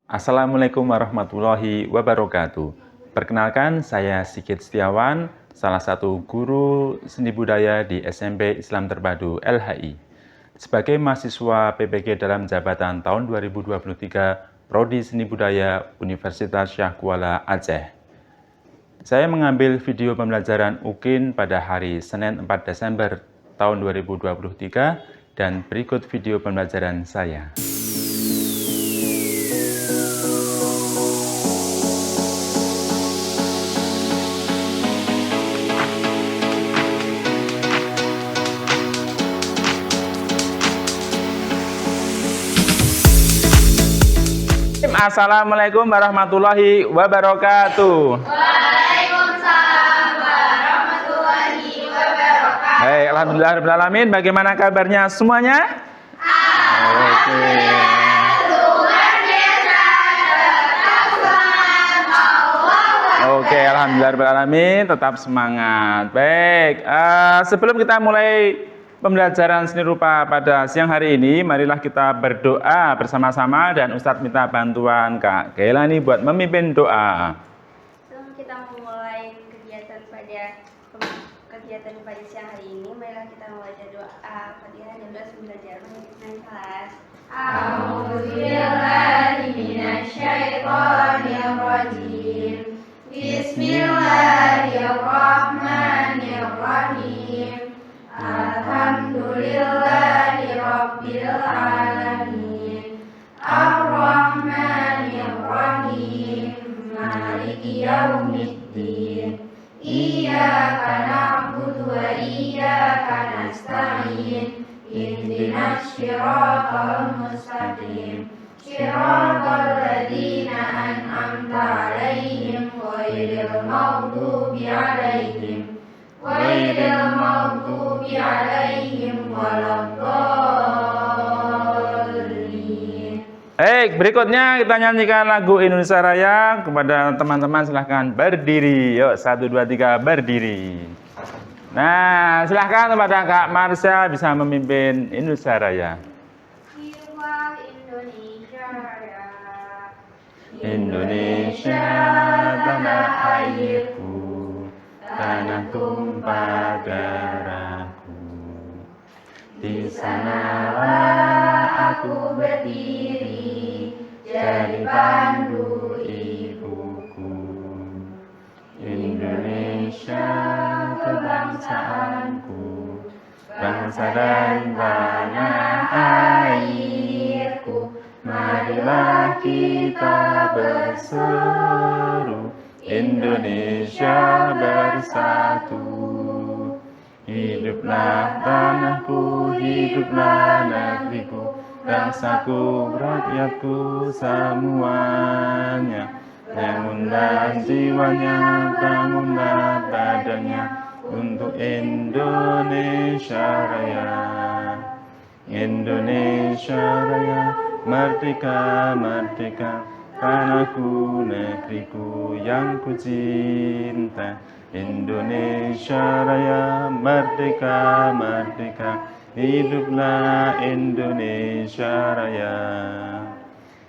Assalamualaikum warahmatullahi wabarakatuh. Perkenalkan, saya Sigit Setiawan, salah satu guru seni budaya di SMP Islam Terpadu LHI. Sebagai mahasiswa PPG dalam jabatan tahun 2023, Prodi Seni Budaya Universitas Syah Kuala Aceh. Saya mengambil video pembelajaran UKIN pada hari Senin 4 Desember tahun 2023 dan berikut video pembelajaran saya. Assalamualaikum warahmatullahi wabarakatuh. Waalaikumsalam warahmatullahi wabarakatuh. Hai, alhamdulillahirrahmanirrahim. Bagaimana kabarnya semuanya? Alhamdulillah, luar biasa, tetap semangat, Oke, alhamdulillahirrahmanirrahim, tetap semangat. Baik, sebelum kita mulai pembelajaran seni rupa pada siang hari ini, marilah kita berdoa bersama-sama dan Ustadz minta bantuan Kak Gailani buat memimpin doa. Sebelum kita memulai kegiatan pada siang hari ini, marilah kita membaca doa Fatihah dan doa sebelum belajar mengenai kelas. A'udzubillahi minasyaitonirrajim. Bismillahirrahmanirrahim. Alhamdulillahi Rabbil Alamin. Ar-Rahmanir-Rahim. Maliki Yaumiddin. Iyyaka na'budu wa iyyaka nasta'in. Ihdinas siratal mustaqim. Siratal ladzina an'amta 'alaihim ghairil maghdubi 'alaihim waladdallin. Baik, berikutnya kita nyanyikan lagu Indonesia Raya. Kepada teman-teman silahkan berdiri. Yuk, 1, 2, 3, berdiri. Nah, silahkan kepada Kak Marsha bisa memimpin Indonesia Raya. Jiwa Indonesia Raya. Indonesia tanah airku, tanah tumpah darahku. Di sanalah aku berdiri, jadi pandu ibuku. Indonesia kebangsaanku, bangsa dan tanah airku. Marilah kita berseru, Indonesia bersatu. Hiduplah tanahku, hiduplah negeriku, bangsaku, rakyatku semuanya. Bangunlah jiwanya, bangunlah badannya untuk Indonesia Raya. Indonesia Raya, merdeka, merdeka, tanahku, negeriku yang ku cinta. Indonesia Raya, merdeka, merdeka, hiduplah Indonesia Raya.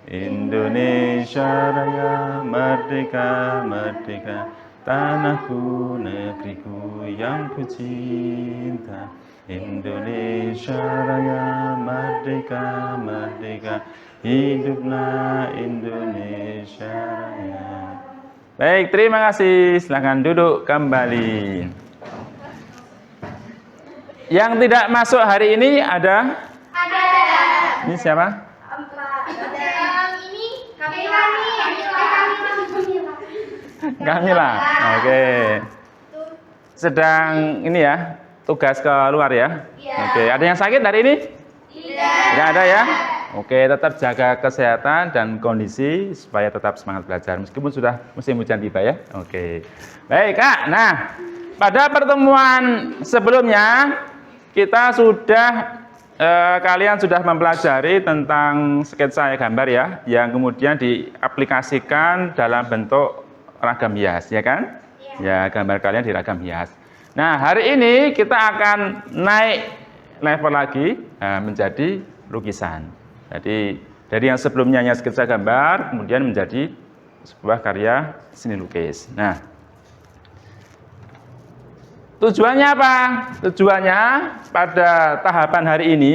Indonesia Raya, merdeka, merdeka, tanahku, negeriku yang ku cinta. Indonesia Raya, merdeka, merdeka, hiduplah Indonesia Raya. Baik, terima kasih. Silakan duduk kembali. Yang tidak masuk hari ini ada? Ada. Ini siapa? Yang ini Kamila. Kamila. Oke. Sedang ini ya, tugas keluar ya? Iya. Oke, ada yang sakit hari ini? Tidak. Tidak ada ya? Oke, tetap jaga kesehatan dan kondisi supaya tetap semangat belajar meskipun sudah musim hujan tiba ya. Oke. Baik, Kak. Nah, pada pertemuan sebelumnya kita sudah kalian sudah mempelajari tentang sketsa gambar ya, yang kemudian diaplikasikan dalam bentuk ragam hias, ya kan? Ya, gambar kalian di ragam hias. Nah, hari ini kita akan naik level lagi menjadi lukisan. Jadi Dari yang sebelumnya hanya sketsa gambar, kemudian menjadi sebuah karya seni lukis. Nah, tujuannya apa? Tujuannya pada tahapan hari ini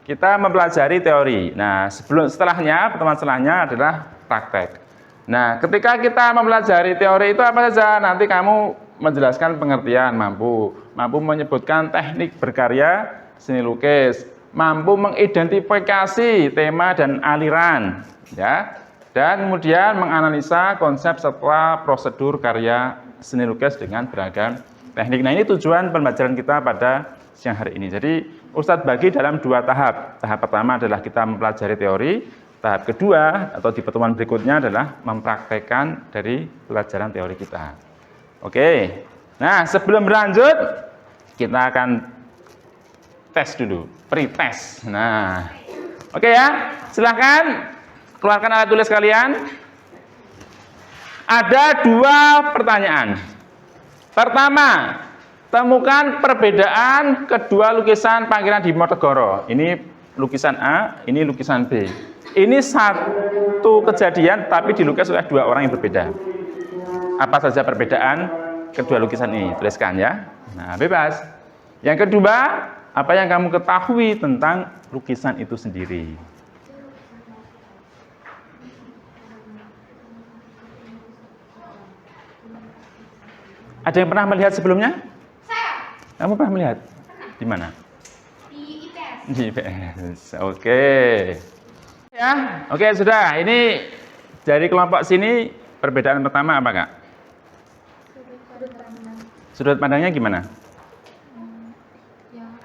kita mempelajari teori. Nah, pertemuan setelahnya adalah praktek. Nah, ketika kita mempelajari teori itu apa saja? Nanti kamu menjelaskan pengertian, mampu menyebutkan teknik berkarya seni lukis, mampu mengidentifikasi tema dan aliran, ya. Dan kemudian menganalisa konsep serta prosedur karya seni lukis dengan beragam teknik. Nah, ini tujuan pembelajaran kita pada siang hari ini. Jadi Ustadz bagi dalam 2 tahap. Tahap pertama adalah kita mempelajari teori. Tahap kedua atau di pertemuan berikutnya adalah mempraktekkan dari pelajaran teori kita. Oke. Nah, sebelum berlanjut kita akan tes dulu, pre-tes. Nah, oke ya. Silahkan keluarkan alat tulis kalian. Ada 2 pertanyaan. Pertama, temukan perbedaan kedua lukisan Pangeran Diponegoro. Ini lukisan A, ini lukisan B. Ini satu kejadian tapi dilukis oleh 2 orang yang berbeda. Apa saja perbedaan kedua lukisan ini? Tuliskan ya. Nah, bebas. Yang kedua, apa yang kamu ketahui tentang lukisan itu sendiri? Ada yang pernah melihat sebelumnya? Saya. Kamu pernah melihat? Di mana? Di IPS. Di IPS. Oke. Ya, oke sudah. Ini dari kelompok sini perbedaan pertama apa, Kak? Sudut pandangnya gimana? Yang A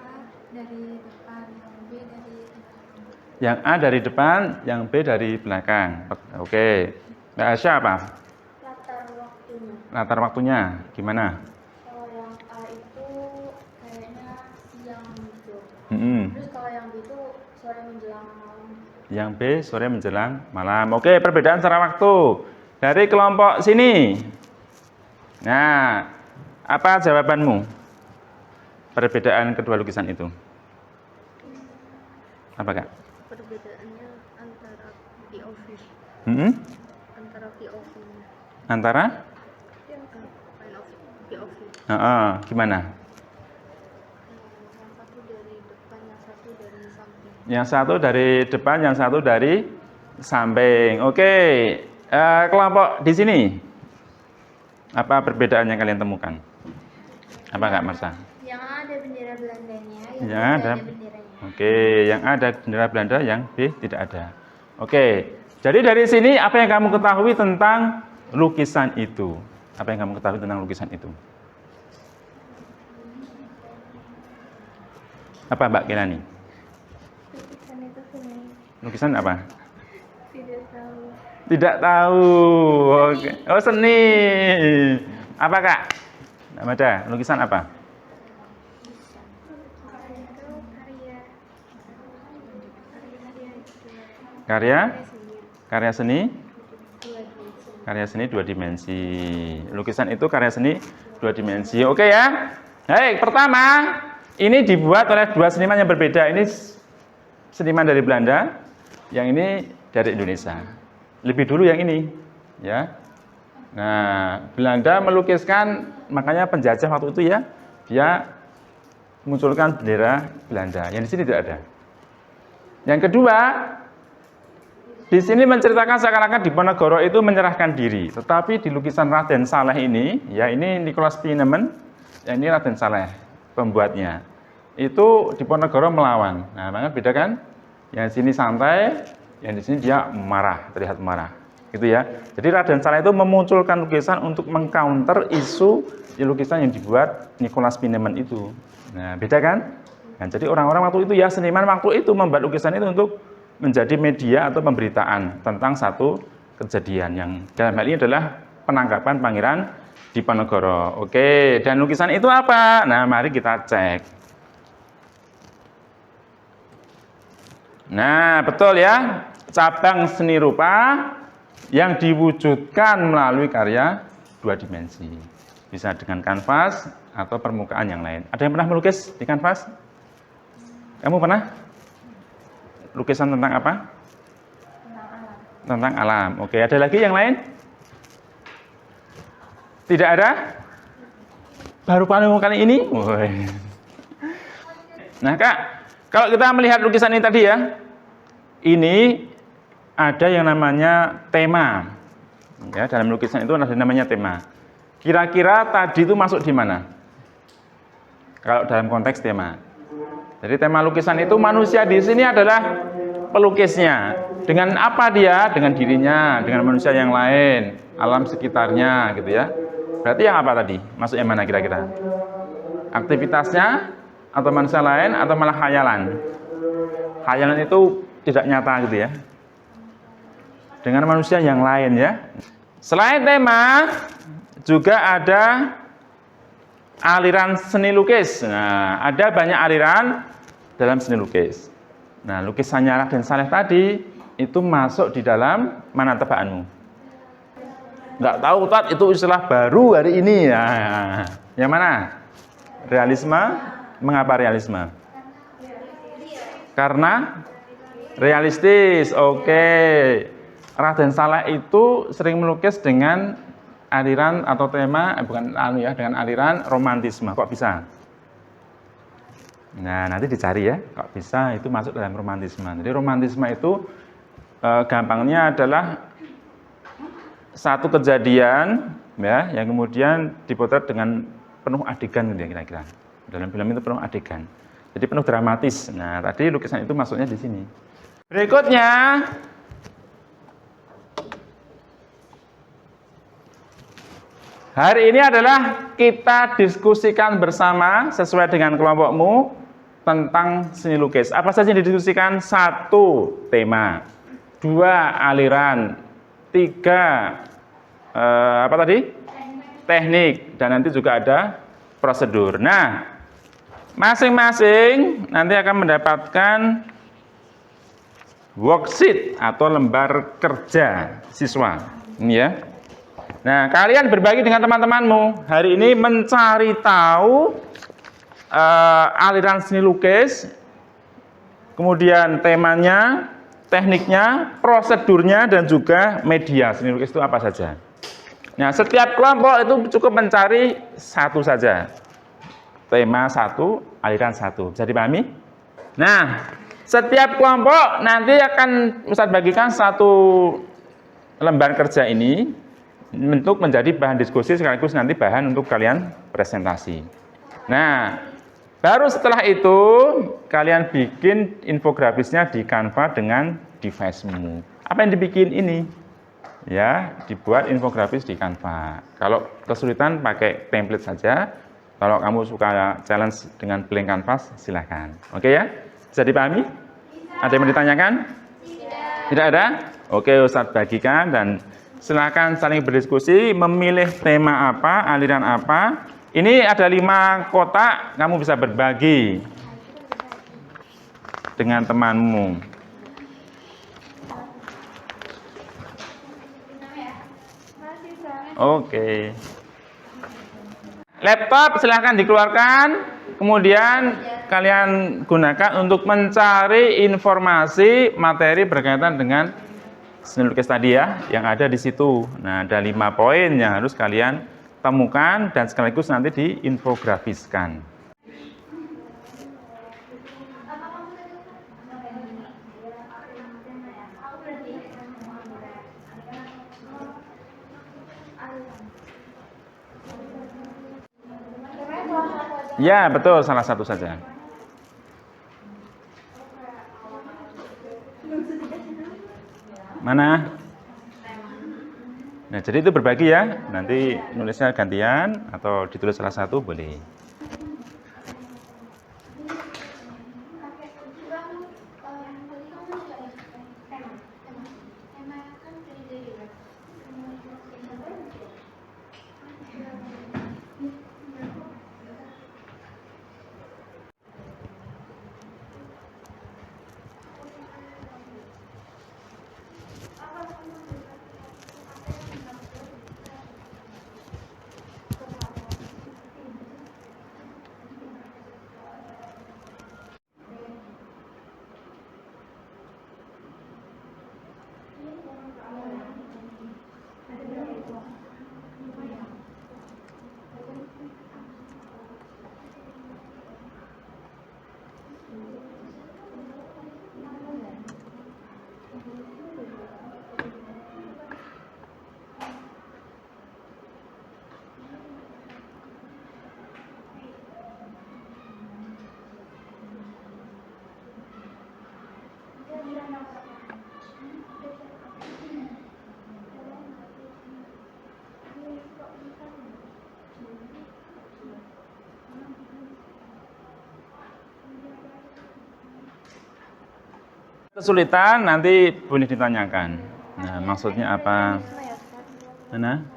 dari depan, yang B dari belakang. Yang A dari depan, yang B dari belakang. Oke. Mbak Asya apa? Latar waktunya. Latar waktunya gimana? Kalau yang A itu kayaknya siang gitu. Terus kalau yang B itu sore menjelang malam. Yang B sore menjelang malam. Oke, perbedaan secara waktu dari kelompok sini. Nah, apa jawabanmu? Perbedaan kedua lukisan itu. Apa, Kak? Perbedaannya antara POV. Antara POV. Antara? POV. Gimana? Yang satu dari depan, yang satu dari samping. Yang satu dari depan, yang satu dari samping. Oke, kelompok di sini. Apa perbedaan yang kalian temukan? Apa Kak Marsa? Yang A ada bendera Belandanya, yang B Ya, ada. benderanya. Oke, yang A ada bendera Belanda, yang B tidak ada. Oke, jadi dari sini apa yang kamu ketahui tentang lukisan itu? Apa yang kamu ketahui tentang lukisan itu? Apa Mbak Kelani? Lukisan itu seni. Lukisan apa? Tidak tahu. Tidak tahu. Oke. Oh, seni. Apa Kak? Tidak ada. Lukisan apa? Karya? Karya seni? Karya seni 2 dimensi. Lukisan itu karya seni 2 dimensi. Oke ya. Baik, pertama ini dibuat oleh 2 seniman yang berbeda. Ini seniman dari Belanda, yang ini dari Indonesia. Lebih dulu yang ini, ya. Nah, Belanda melukiskan, makanya penjajah waktu itu ya, dia munculkan bendera Belanda. Yang di sini tidak ada. Yang kedua, di sini menceritakan seakan-akan Diponegoro itu menyerahkan diri. Tetapi di lukisan Raden Saleh ini, ya ini Nicholas Pieneman, ya ini Raden Saleh pembuatnya. Itu Diponegoro melawan. Nah, makanya beda kan? Yang sini santai, yang di sini dia marah, terlihat marah. Gitu ya. Jadi Raden Saleh itu memunculkan lukisan untuk mengcounter isu lukisan yang dibuat Nicholas Pieneman itu. Nah, beda kan? Nah, jadi orang-orang waktu itu ya, seniman waktu itu membuat lukisan itu untuk menjadi media atau pemberitaan tentang satu kejadian yang dalam hal ini adalah penangkapan Pangeran Diponegoro. Oke, dan lukisan itu apa? Nah, mari kita cek. Nah, betul ya. Cabang seni rupa yang diwujudkan melalui karya 2 dimensi. Bisa dengan kanvas atau permukaan yang lain. Ada yang pernah melukis di kanvas? Kamu pernah? Lukisan tentang apa? tentang alam. Oke, ada lagi yang lain? Tidak ada? Baru kali ini? Woy. Nah Kak, kalau kita melihat lukisan ini tadi ya, ini ada yang namanya tema. Ya, dalam lukisan itu ada namanya tema. Kira-kira tadi itu masuk di mana? Kalau dalam konteks tema. Jadi tema lukisan itu manusia di sini adalah pelukisnya. Dengan apa dia? Dengan dirinya, dengan manusia yang lain, alam sekitarnya gitu ya. Berarti yang apa tadi? Masuk yang mana kira-kira? Aktivitasnya atau manusia lain atau malah khayalan? Khayalan itu tidak nyata gitu ya. Dengan manusia yang lain ya. Selain tema, juga ada aliran seni lukis. Nah, ada banyak aliran dalam seni lukis. Nah, lukisannya Raden Saleh tadi itu masuk di dalam mana tebakanmu? Nggak tahu, Tat, itu istilah baru hari ini. Nah, yang mana? Realisme. Mengapa realisme? Karena realistis. Oke. Raden Saleh itu sering melukis dengan aliran atau tema, dengan aliran romantisme. Kok bisa? Nah, nanti dicari ya, kok bisa itu masuk dalam romantisme. Jadi romantisme itu gampangnya adalah satu kejadian ya, yang kemudian dipotret dengan penuh adegan gitu ya kira-kira. Dalam film itu penuh adegan. Jadi penuh dramatis. Nah, tadi lukisan itu masuknya di sini. Berikutnya hari ini adalah kita diskusikan bersama sesuai dengan kelompokmu tentang seni lukis. Apa saja yang didiskusikan? 1. Tema. 2. Aliran. 3. Apa tadi? Teknik. Dan nanti juga ada prosedur. Nah, masing-masing nanti akan mendapatkan worksheet atau lembar kerja siswa. Ini ya. Nah, kalian berbagi dengan teman-temanmu. Hari ini mencari tahu aliran seni lukis, kemudian temanya, tekniknya, prosedurnya, dan juga media seni lukis itu apa saja. Nah, setiap kelompok itu cukup mencari satu saja. Tema 1, aliran 1. Bisa dipahami? Nah, setiap kelompok nanti akan Ustadz bagikan satu lembar kerja ini untuk menjadi bahan diskusi sekaligus nanti bahan untuk kalian presentasi. Nah, baru setelah itu kalian bikin infografisnya di Canva dengan device-mu. Apa yang dibikin ini? Ya, dibuat infografis di Canva. Kalau kesulitan pakai template saja. Kalau kamu suka challenge dengan blank canvas, silahkan. Oke ya? Bisa dipahami? Ada yang mau ditanyakan? Tidak ada? Oke, Ustadz bagikan dan silakan saling berdiskusi, memilih tema apa, aliran apa. Ini ada 5 kotak, kamu bisa berbagi dengan temanmu. Oke. Laptop silahkan dikeluarkan, kemudian kalian gunakan untuk mencari informasi materi berkaitan dengan seni lukis tadi ya, yang ada di situ. Nah, ada 5 poin yang harus kalian temukan dan sekaligus nanti diinfografiskan. Ya, betul, salah satu saja. Mana? Nah, jadi itu berbagi ya. Nanti nulisnya gantian atau ditulis salah satu boleh. Kesulitan nanti boleh ditanyakan. Nah, maksudnya apa? Mana?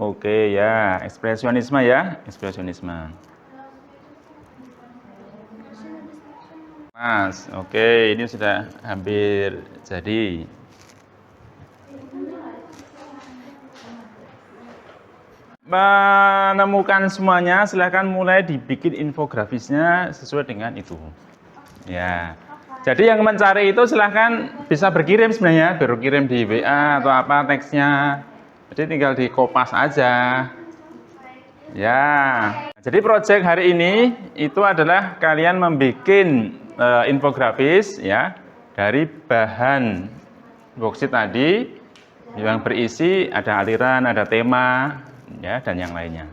Oke ya, ekspresionisme ya, ekspresionisme. Mas, oke, ini sudah hampir jadi. Menemukan semuanya, silahkan mulai dibikin infografisnya sesuai dengan itu. Ya, jadi yang mencari itu silahkan bisa berkirim sebenarnya, berkirim di WA atau apa teksnya. Jadi tinggal di kopas aja. Ya, jadi proyek hari ini itu adalah kalian membuat infografis ya dari bahan worksheet tadi yang berisi ada aliran, ada tema, ya dan yang lainnya.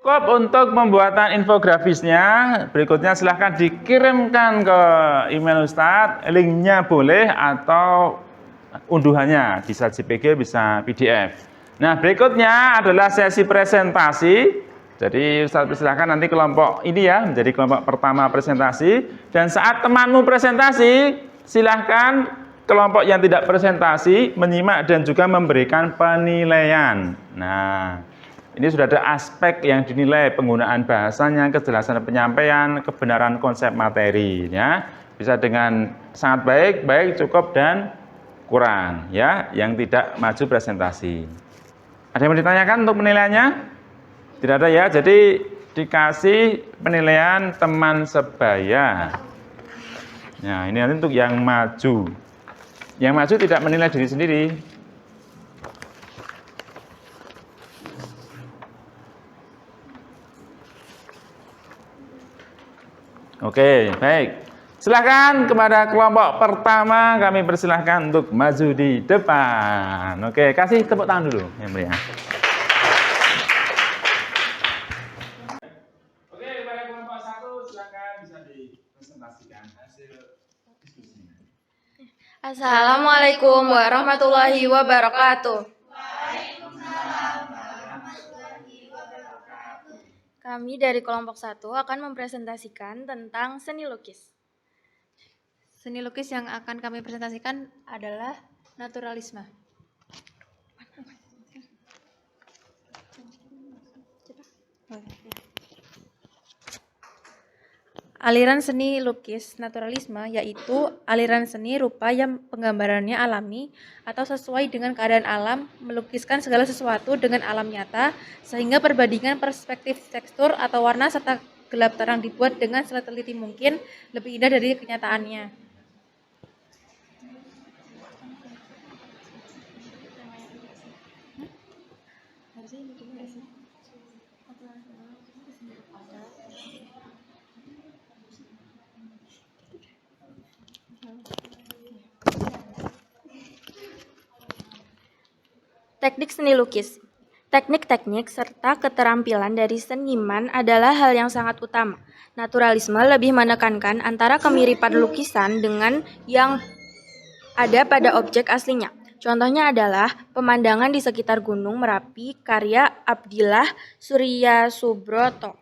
Cukup untuk pembuatan infografisnya. Berikutnya silahkan dikirimkan ke email Ustadz. Linknya boleh atau unduhannya bisa JPG, bisa PDF. Nah, berikutnya adalah sesi presentasi. Jadi Ustadz silahkan nanti kelompok ini ya menjadi kelompok pertama presentasi. Dan saat temanmu presentasi, silahkan kelompok yang tidak presentasi menyimak dan juga memberikan penilaian. Nah, ini sudah ada aspek yang dinilai, penggunaan bahasanya, kejelasan penyampaian, kebenaran konsep materi, ya. Bisa dengan sangat baik, baik, cukup, dan kurang, ya, yang tidak maju presentasi. Ada yang mau ditanyakan untuk penilaiannya? Tidak ada ya, jadi dikasih penilaian teman sebaya. Nah, ini nanti untuk yang maju. Yang maju tidak menilai diri sendiri. Oke, baik. Silakan kepada kelompok pertama kami persilahkan untuk maju di depan. Oke, kasih tepuk tangan dulu yang meriah. Oke, kepada kelompok satu silakan bisa dipresentasikan hasil diskusinya. Assalamualaikum warahmatullahi wabarakatuh. Kami dari kelompok 1 akan mempresentasikan tentang seni lukis. Seni lukis yang akan kami presentasikan adalah naturalisme. Aliran seni lukis naturalisme yaitu aliran seni rupa yang penggambarannya alami atau sesuai dengan keadaan alam, melukiskan segala sesuatu dengan alam nyata, sehingga perbandingan perspektif tekstur atau warna serta gelap terang dibuat dengan seteliti mungkin lebih indah dari kenyataannya. Teknik seni lukis. Teknik-teknik serta keterampilan dari seniman adalah hal yang sangat utama. Naturalisme lebih menekankan antara kemiripan lukisan dengan yang ada pada objek aslinya. Contohnya adalah pemandangan di sekitar Gunung Merapi karya Abdillah Suryasubroto.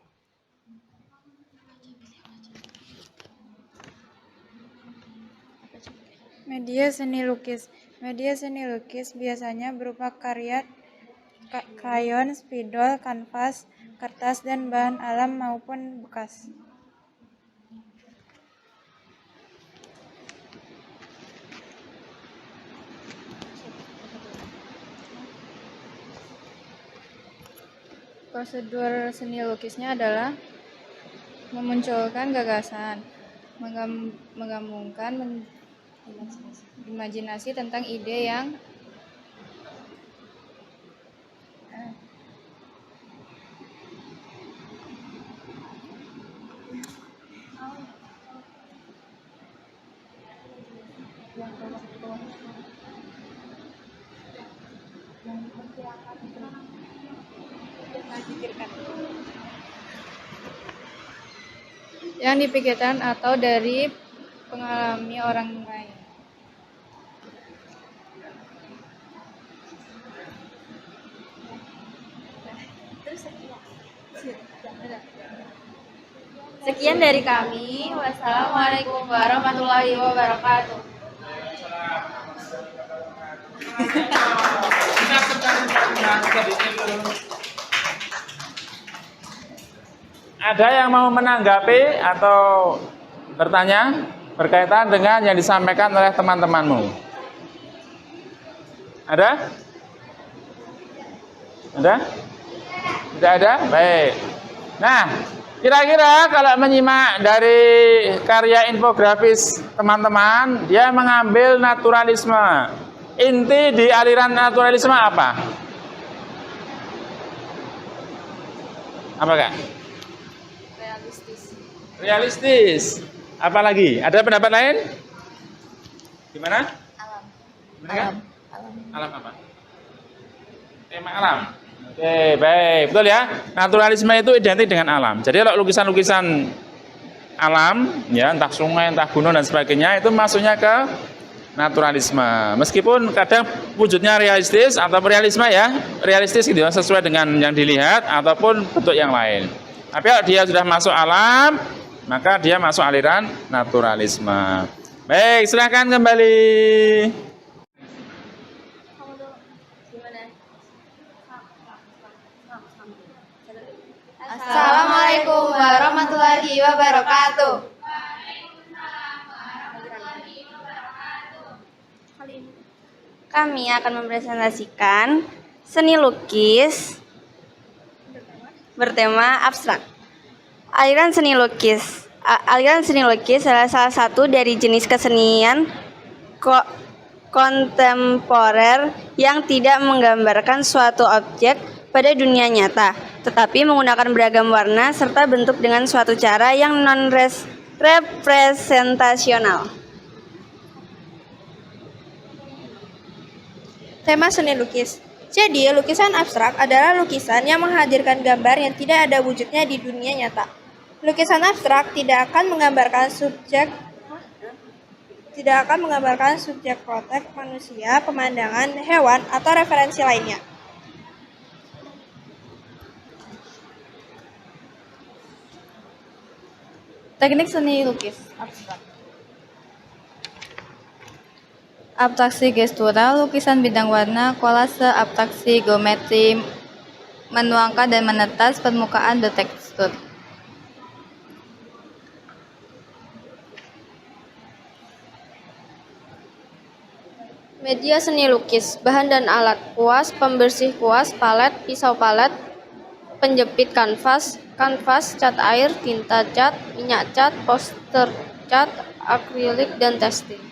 Media seni lukis. Media seni lukis biasanya berupa karya krayon, spidol, kanvas, kertas, dan bahan alam maupun bekas. Prosedur seni lukisnya adalah memunculkan gagasan, menggabungkan imajinasi tentang ide yang Yang dipikirkan atau dari pengalami orang lain. Sekian dari kami. Wassalamualaikum warahmatullahi wabarakatuh. Ada yang mau menanggapi atau bertanya berkaitan dengan yang disampaikan oleh teman-temanmu? Ada? Ada? Tidak ada? Baik. Nah, kira-kira kalau menyimak dari karya infografis teman-teman, dia mengambil naturalisme. Inti di aliran naturalisme apa? Apa, Kak? Realistis. Apa lagi? Ada pendapat lain? Gimana? Alam. Gimana, Kak? Alam apa? Tema alam. Oke, baik. Betul ya? Naturalisme itu identik dengan alam. Jadi kalau lukisan-lukisan alam, ya entah sungai, entah gunung dan sebagainya, itu masuknya ke naturalisme. Meskipun kadang wujudnya realistis atau realisme ya, realistis gitu ya, sesuai dengan yang dilihat ataupun bentuk yang lain. Tapi kalau dia sudah masuk alam, maka dia masuk aliran naturalisme. Baik, silakan kembali. Assalamualaikum warahmatullahi wabarakatuh. Kami akan mempresentasikan seni lukis bertema abstrak. Aliran seni lukis adalah salah satu dari jenis kesenian kontemporer yang tidak menggambarkan suatu objek pada dunia nyata, tetapi menggunakan beragam warna serta bentuk dengan suatu cara yang non-representasional. Tema seni lukis. Jadi, lukisan abstrak adalah lukisan yang menghadirkan gambar yang tidak ada wujudnya di dunia nyata. Lukisan abstrak tidak akan menggambarkan subjek konteks manusia, pemandangan, hewan, atau referensi lainnya. Teknik seni lukis abstrak. Abstraksi gestural, lukisan bidang warna, kolase, abstraksi geometri, menuangkan dan menetas permukaan bertekstur. Media seni lukis, bahan dan alat, kuas, pembersih kuas, palet, pisau palet, penjepit kanvas, cat air, tinta cat, minyak cat, poster cat, akrilik, dan testing.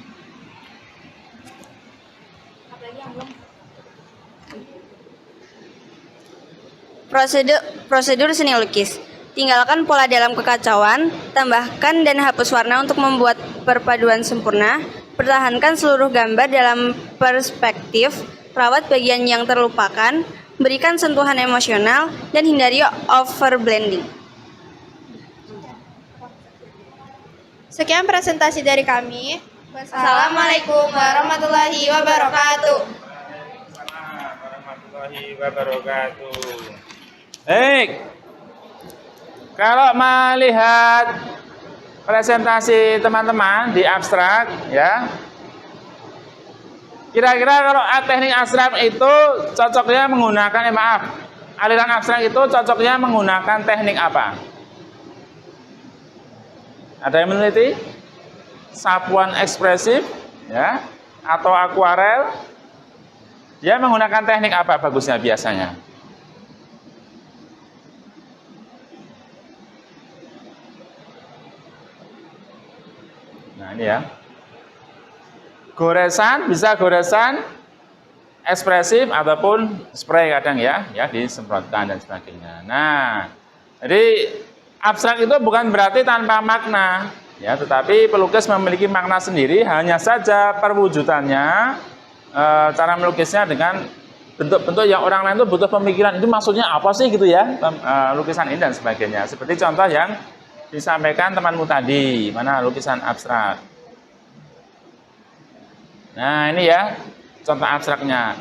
Prosedur seni lukis. Tinggalkan pola dalam kekacauan, tambahkan dan hapus warna untuk membuat perpaduan sempurna. Pertahankan seluruh gambar dalam perspektif, rawat bagian yang terlupakan, berikan sentuhan emosional, dan hindari overblending. Sekian presentasi dari kami. Assalamualaikum warahmatullahi wabarakatuh. Warahmatullahi wabarakatuh. Baik. Kalau melihat presentasi teman-teman di abstrak, ya. Kira-kira kalau teknik abstrak itu cocoknya menggunakan, aliran abstrak itu cocoknya menggunakan teknik apa? Ada yang meneliti? Sapuan ekspresif, ya, atau akuarel? Dia menggunakan teknik apa bagusnya biasanya? Nah ini ya, bisa goresan ekspresif ataupun spray kadang ya disemprotkan dan sebagainya. Nah, jadi abstrak itu bukan berarti tanpa makna. Ya, tetapi pelukis memiliki makna sendiri, hanya saja perwujudannya, cara melukisnya dengan bentuk-bentuk yang orang lain itu butuh pemikiran, itu maksudnya apa sih gitu ya, lukisan ini dan sebagainya. Seperti contoh yang disampaikan temanmu tadi, mana lukisan abstrak. Nah, ini ya contoh abstraknya.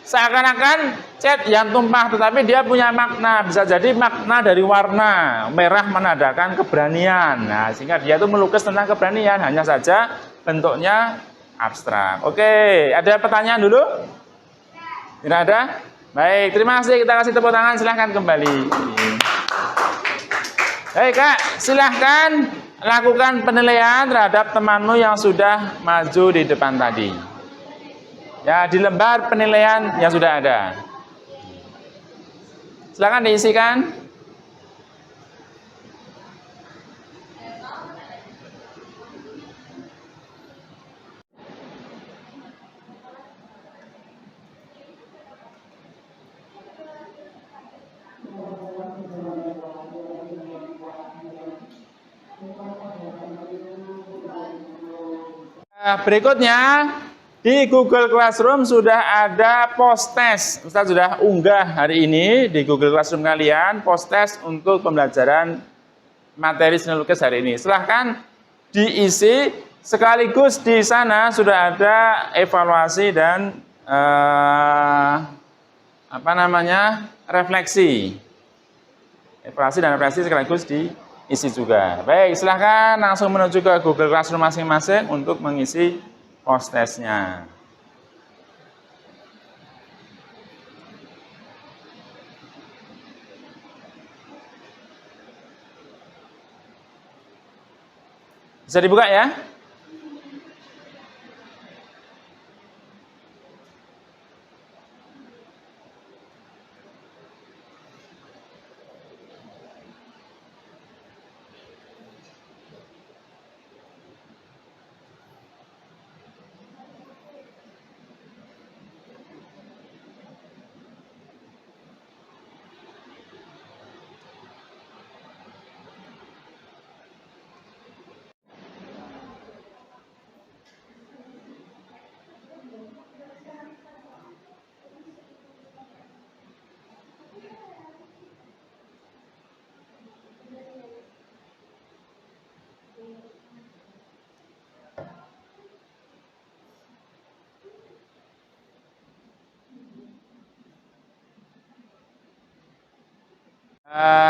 Seakan-akan cat yang tumpah, tetapi dia punya makna. Bisa jadi makna dari warna. Merah menandakan keberanian. Nah, sehingga dia itu melukis tentang keberanian. Hanya saja bentuknya abstrak. Oke, ada pertanyaan dulu? Tidak ada? Baik, terima kasih. Kita kasih tepuk tangan. Silahkan kembali. Baik, Kak. Silahkan lakukan penilaian terhadap temanmu yang sudah maju di depan tadi. Ya, di lembar penilaian yang sudah ada. Silakan diisikan. Berikutnya di Google Classroom sudah ada post test. Ustaz sudah unggah hari ini di Google Classroom kalian post test untuk pembelajaran materi seni lukis hari ini. Silahkan diisi, sekaligus di sana sudah ada evaluasi dan refleksi. Evaluasi dan refleksi sekaligus diisi juga. Baik, silahkan langsung menuju ke Google Classroom masing-masing untuk mengisi post testnya. Bisa dibuka ya?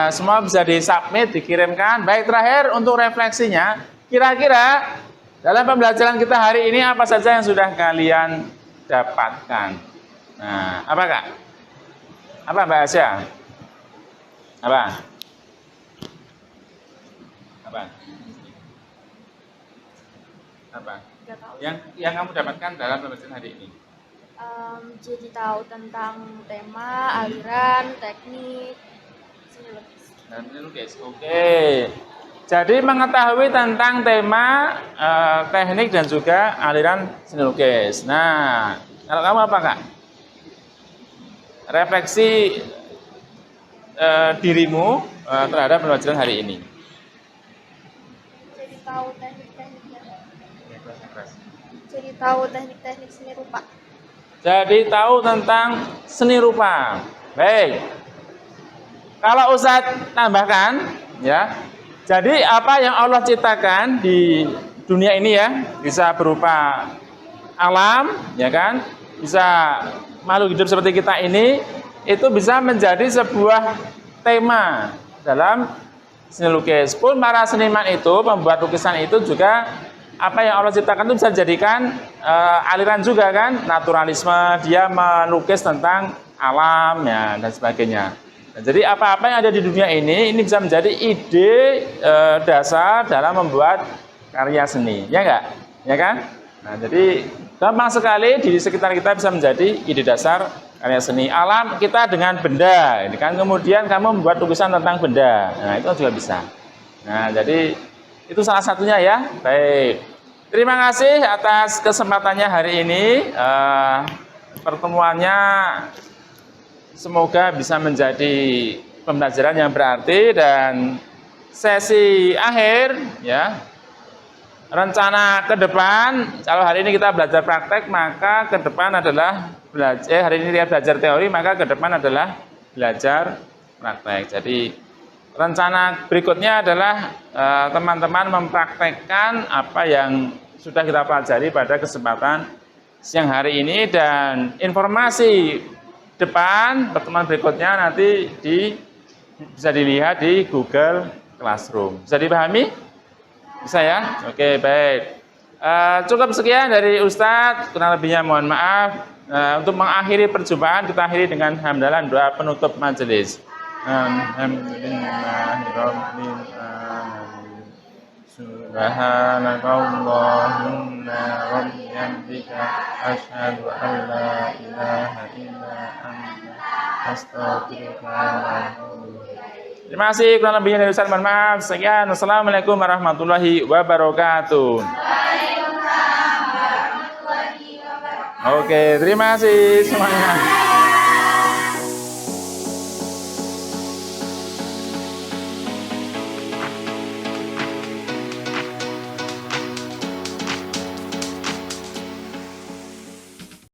Semua bisa disubmit, dikirimkan. Baik, terakhir untuk refleksinya, kira-kira dalam pembelajaran kita hari ini apa saja yang sudah kalian dapatkan? Nah, apa Kak? Apa Mbak Asya? Apa? Apa? Apa? Yang kamu dapatkan dalam pembelajaran hari ini? Jadi tahu tentang tema, aliran, teknik, seni lukis. Dan seni lukis. Oke. Jadi mengetahui tentang tema, teknik dan juga aliran seni lukis. Nah, kalau kamu apa Kak? Refleksi dirimu terhadap pembelajaran hari ini. Jadi tahu teknik-tekniknya. Jadi tahu teknik-teknik seni rupa. Jadi tahu tentang seni rupa. Baik. Kalau Ustadz tambahkan, ya. Jadi apa yang Allah ciptakan di dunia ini ya, bisa berupa alam, ya kan? Bisa makhluk hidup seperti kita ini, itu bisa menjadi sebuah tema dalam seni lukis. Pun para seniman itu, pembuat lukisan itu juga apa yang Allah ciptakan itu bisa dijadikan aliran juga kan, naturalisme, dia melukis tentang alam ya dan sebagainya. Nah, jadi apa-apa yang ada di dunia ini bisa menjadi ide dasar dalam membuat karya seni, ya enggak? Ya kan? Nah, jadi gampang sekali di sekitar kita bisa menjadi ide dasar karya seni. Alam kita dengan benda, ini kan kemudian kamu membuat lukisan tentang benda, nah itu juga bisa. Nah, jadi itu salah satunya ya. Baik. Terima kasih atas kesempatannya hari ini. Pertemuannya semoga bisa menjadi pembelajaran yang berarti dan sesi akhir ya rencana ke depan, kalau hari ini kita belajar praktek, maka ke depan adalah hari ini kita belajar teori, maka ke depan adalah belajar praktek. Jadi rencana berikutnya adalah teman-teman mempraktekkan apa yang sudah kita pelajari pada kesempatan siang hari ini, dan informasi depan pertemuan berikutnya nanti bisa dilihat di Google Classroom. Bisa dipahami? Bisa ya? Oke, baik. Cukup sekian dari Ustadz, kurang lebihnya mohon maaf. Untuk mengakhiri perjumpaan, kita akhiri dengan hamdalah doa penutup majelis. Alhamdulillahirabbil alamin. Subhanakallahumma wa bihamdika asyhadu an la ilaha illa anta astaghfiruka wa atubu ilaik. Terima kasih, kurang lebihnya dari Ustaz, mohon maaf. Sekian, wassalamualaikum warahmatullahi wabarakatuh. Oke, terima kasih semuanya.